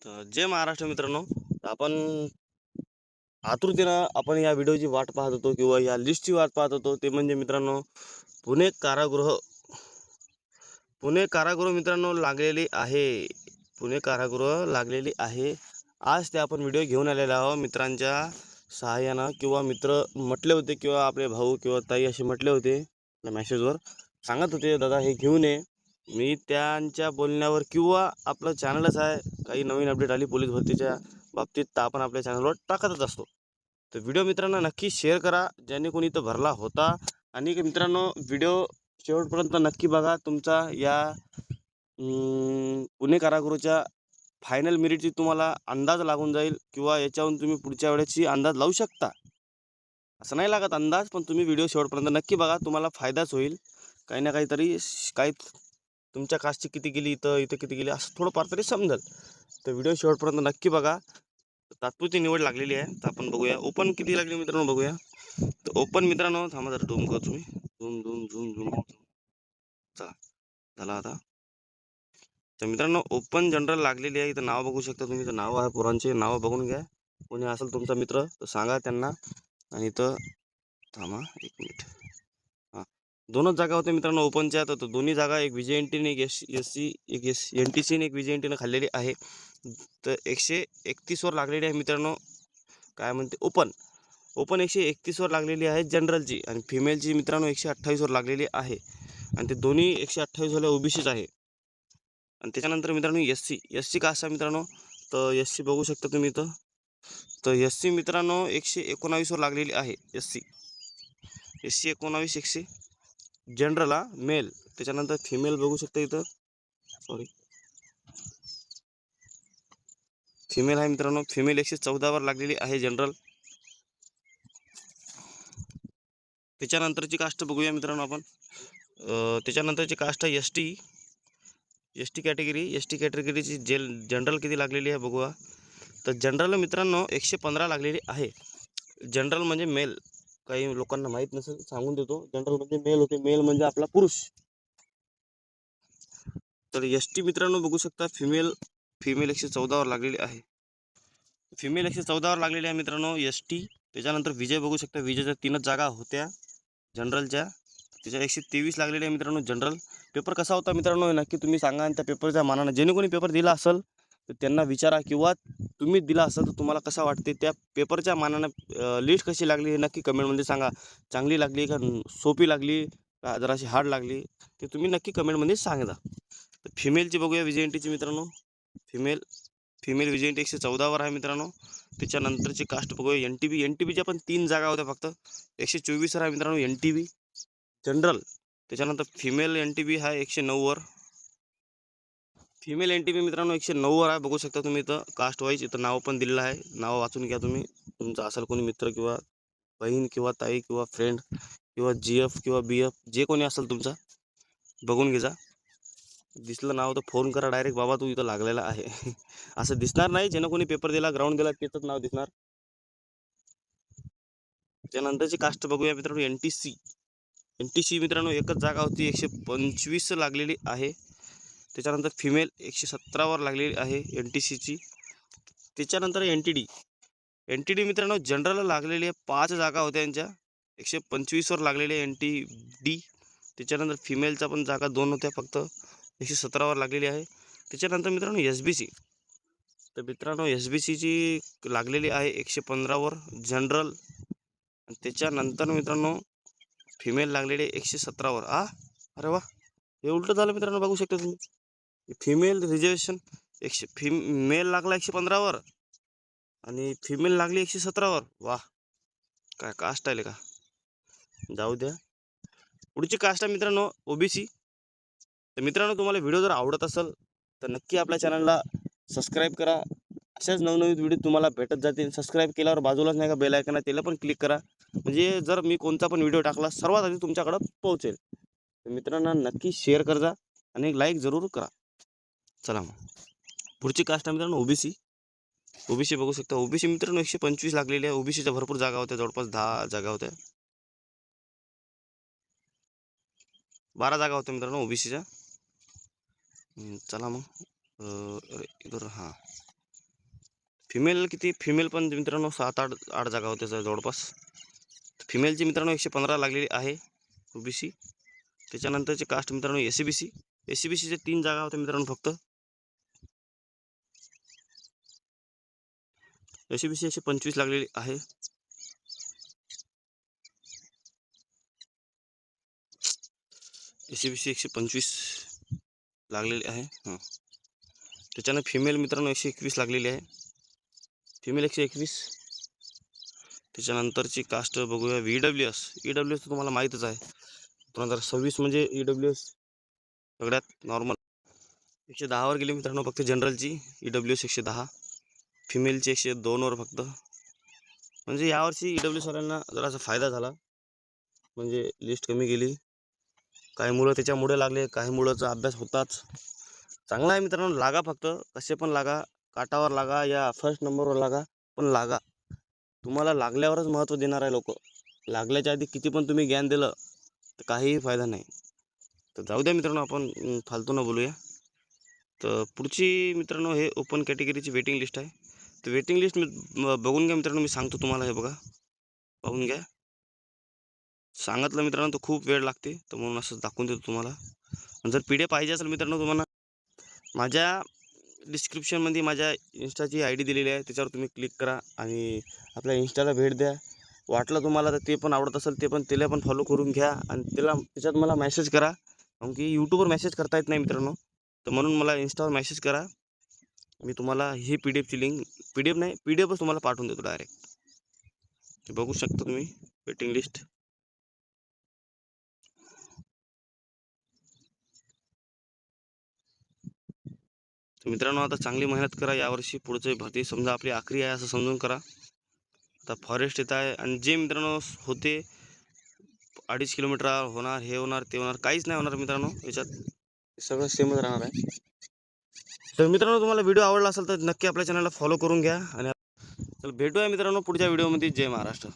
तर जय महाराष्ट्र मित्रांनो. आपण आपण या व्हिडिओची वाट पाहत होतो किंवा या लिस्टची वाट पाहत होतो. ते म्हणजे मित्रांनो पुणे कारागृह. पुणे कारागृह मित्रांनो लागलेली आहे. पुणे कारागृह लागलेली आहे. आज ते आपण व्हिडिओ घेऊन आलेला आहोत मित्रांच्या सहाय्यानं, किंवा मित्र म्हटले होते किंवा आपले भाऊ किंवा ताई असे म्हटले होते मेसेजवर, सांगत होते दादा हे घेऊन ये. मी त्यांच्या बोलण्यावर किंवा आपलं चॅनलच आहे, काही नवीन अपडेट आली पोलीस भरतीच्या बाबतीत तर आपण आपल्या चॅनलवर टाकतच असतो. तर व्हिडिओ मित्रांनो नक्की शेअर करा ज्याने कोणी इथं भरला होता. आणि मित्रांनो व्हिडिओ शेवटपर्यंत नक्की बघा. तुमचा या पुणे कारागृहाच्या फायनल मेरिटची तुम्हाला अंदाज लागून जाईल, किंवा याच्याहून तुम्ही पुढच्या वेळेची अंदाज लावू शकता. असं नाही लागत अंदाज, पण तुम्ही व्हिडिओ शेवटपर्यंत नक्की बघा, तुम्हाला फायदाच होईल. काही ना काहीतरी काही तुमच्या कास्टची किती गेली, इथं किती गेली असं थोडंफार तरी समजेल. तर व्हिडिओ शेवटपर्यंत नक्की बघा. तात्पुरती निवड लागलेली आहे. तर आपण बघूया ओपन किती लागली मित्रांनो, बघूया. तर ओपन मित्रांनो थांबा जरा झूम करतो मी. Zoom zoom zoom zoom. चला झाला आता. तर मित्रांनो ओपन जनरल लागलेली आहे. इथं नाव बघू शकता तुम्ही. इथं नाव आहे, पोरांचे नाव बघून घ्या. कोणी असेल तुमचा मित्र तर सांगा त्यांना. आणि इथं थांबा 1 मिनिट. हां, दोनच जागा होत्या मित्रांनो ओपनच्या. तर दोन्ही जागा, एक विजय एनटीने, एक SC, एक NTC आणि एक विजय एनटीने खाल्लेली आहे. तर 131 वर लागलेली आहे मित्रांनो. काय म्हणते ओपन 131 वर लागलेली आहे जनरलची, आणि फिमेलची मित्रांनो 128 वर लागलेली आहे. आणि ते दोन्ही 128 वाले OBCच आहे. आणि त्याच्यानंतर मित्रांनो SC कास्ट आहे मित्रांनो. तर SC बघू शकता तुम्ही इथं. तर SC मित्रांनो 119 वर लागलेली आहे. SC 19 general mail. त्याच्यानंतर फिमेल बघू शकता इथं. सॉरी, फिमेल आहे मित्रांनो. फिमेल 114 वर लागलेली आहे जनरल. त्याच्यानंतरची कास्ट बघूया मित्रांनो आपण. त्याच्यानंतरची कास्ट आहे एस टी कॅटेगरीची जनरल किती लागलेली आहे बघूया. तर जनरल मित्रांनो 115 लागलेली आहे. जनरल म्हणजे मेल. काही लोकांना माहीत नसेल सांगून देतो. जनरल म्हणजे मेल होते. मेल म्हणजे आपला पुरुष. तर ST मित्रांनो बघू शकता फिमेल 114 वर लागलेली आहे. फिमेल 114 वर लागलेली आहे मित्रांनो ST. त्याच्यानंतर विजय बघू शकता. विजयच्या 3च जागा होत्या जनरलच्या. त्याच्या 123 लागलेले आहे मित्रांनो जनरल. पेपर कसा होता मित्रांनो नक्की तुम्ही सांगा. आणि त्या पेपरच्या मानानं ज्याने कोणी पेपर दिला असेल तर त्यांना विचारा, किंवा तुम्ही दिला असेल तर तुम्हाला कसा वाटते त्या पेपरच्या मानानं लिस्ट कशी लागली हे नक्की कमेंटमध्ये सांगा. चांगली लागली का सोपी लागली का जराशी हार्ड लागली ते तुम्ही नक्की कमेंटमध्ये सांगा. तर फिमेलची बघूया विजय एनटीची मित्रांनो. फिमेल विजय एनटी 114 वर आहे मित्रांनो. त्याच्यानंतरची कास्ट बघूया NTBच्या पण 3 जागा होत्या फक्त. 124 वर आहे मित्रांनो NTB जनरल. त्याच्यानंतर फिमेल NTB हा 109 वर. फिमेल NTB मित्रांनो 109 वर आहे. बघू शकता तुम्ही इथं कास्ट वाईज. इथं नाव पण दिलेलं आहे. नाव वाचून घ्या तुम्ही. तुमचा असेल कोणी मित्र किंवा बहीण किंवा ताई किंवा फ्रेंड किंवा GF किंवा BF जे कोणी असेल तुमचा, बघून घ्या. दिसलं नाव तर फोन करा डायरेक्ट, बाबा तू इथं लागलेला आहे. असं दिसणार नाही. ज्यानं कोणी पेपर दिला ग्राउंड दिला त्याचंच नाव दिसणार. त्यानंतरची कास्ट बघूया मित्रांनो NTC मित्रांनो एकच जागा होती. 125 लागलेली आहे. त्याच्यानंतर फिमेल 117 वर लागलेली आहे NTCची. त्याच्यानंतर NTD मित्रांनो जनरल लागलेली आहे. 5 जागा होत्या यांच्या. 125 वर लागलेली आहे NTD. त्याच्यानंतर फिमेलचा पण जागा 2 होत्या फक्त. 117 वर लागलेली आहे. त्याच्यानंतर मित्रांनो SBC. तर मित्रांनो SBCची लागलेली आहे 115 वर जनरल. त्याच्यानंतर मित्रांनो फिमेल लागलेली आहे 117 वर. अरे वा, हे उलट झालं मित्रांनो. बघू शकता तुम्ही. फिमेल रिझर्वेशन मेल लागला 115 वर आणि फिमेल लागली 117 वर. वा, काय कास्ट आहे का. जाऊ द्या. पुढची कास्ट आहे मित्रांनो OBC. तर मित्रांनो तुम्हाला व्हिडिओ जर आवडत असेल तर नक्की आपल्या चॅनलला सबस्क्राईब करा. अशाच नवनवीन व्हिडिओ तुम्हाला भेटत जातील. सबस्क्राईब केल्यावर बाजूलाच नाही का बेल आयकन आहे, त्याला पण क्लिक करा. म्हणजे जर मी कोणता पण व्हिडिओ टाकला सर्वात आधी तुमच्याकडं पोहोचेल. तर मित्रांनो नक्की शेअर करा आणि लाईक जरूर करा. चला मग पुढची कास्ट आहे मित्रांनो OBC बघू शकता. OBC मित्रांनो 125 लागलेली आहे. OBCच्या भरपूर जागा होत्या. जवळपास 10 जागा होत्या. 12 जागा होत्या मित्रांनो OBCच्या. चला मग इधर हां फिमेल किती, फिमेल पण मित्रांनो 7-8 जागा होत्या जवळपास. फिमेलची मित्रांनो 115 लागलेली आहे OBC. त्याच्यानंतरची कास्ट मित्रांनो SCBC. SCBCच्या 3 जागा होत्या मित्रांनो फक्त. SCBC 125 लागलेली आहे. SCBC 125 लागलेली आहे. त्याच्यानं फिमेल मित्रांनो 121 लागलेली आहे. फिमेल 121. त्याच्यानंतरची कास्ट बघूया EWS. EWS तुम्हाला माहीतच आहे. 2026 म्हणजे EWS सगळ्यात नॉर्मल. 110 वर गेली मित्रांनो फक्त जनरलची. EWS 110. फिमेलची 102 वर फक्त. म्हणजे यावर्षी EWS वाल्यांना जरासा फायदा झाला. म्हणजे लिस्ट कमी गेली. काही मुलं त्याच्यामुळे लागले, काही मुलांचा अभ्यास होताच. चांगला आहे मित्रांनो, लागा फक्त. कसे पण लागा, काटावर लागा या फर्स्ट नंबरवर लागा, पण लागा. तुम्हाला लागल्यावरच महत्त्व देणार आहे लोक. लागल्याच्या आधी किती पण तुम्ही ज्ञान दिलं तर काहीही फायदा नाही. तर जाऊ द्या मित्रांनो, आपण फालतू न बोलूया. तर पुढची मित्रांनो हे ओपन कॅटेगरीची वेटिंग लिस्ट आहे. तर वेटिंग लिस्ट बघून घ्या मित्रांनो, मी सांगतो तुम्हाला. हे बघा, पाहून घ्या. सांगितलं मित्रांनो तर खूप वेळ लागते, तर म्हणून असं दाखवून देतो तुम्हाला. आणि जर PDF पाहिजे असेल मित्रांनो तुम्हाला, माझ्या डिस्क्रिप्शनमध्ये माझ्या इंस्टाची ID दिलेली आहे. त्याच्यावर तुम्ही क्लिक करा आणि आपल्या इंस्टाला भेट द्या. वाटलं तुम्हाला तर ते पण आवडत असेल ते पण, त्याला पण फॉलो करून घ्या. आणि त्याच्यात मला मेसेज करा, कारण की यूट्यूबवर मेसेज करता येत नाही मित्रांनो. तर म्हणून मला इंस्टावर मेसेज करा. मी तुम्हाला ही PDFची लिंक, PDFच तुम्हाला पाठवून देतो डायरेक्ट. बघू शकता तुम्ही वेटिंग लिस्ट. तर मित्रांनो आता चांगली मेहनत करा यावर्षी. पुढची भरती समजा आपली आखरी आहे असं समजून करा. आता फॉरेस्ट येत आहे, आणि जे मित्रांनो होते 2.5 किलोमीटर होणार, हे होणार ते होणार, काहीच नाही होणार मित्रांनो. याच्यात सगळं सेमच राहणार आहे. तर मित्रांनो तुम्हाला व्हिडिओ आवडला असेल तर नक्की आपल्या चॅनलला फॉलो करून घ्या. आणि भेटूया मित्रांनो पुढच्या व्हिडिओमध्ये. जय महाराष्ट्र.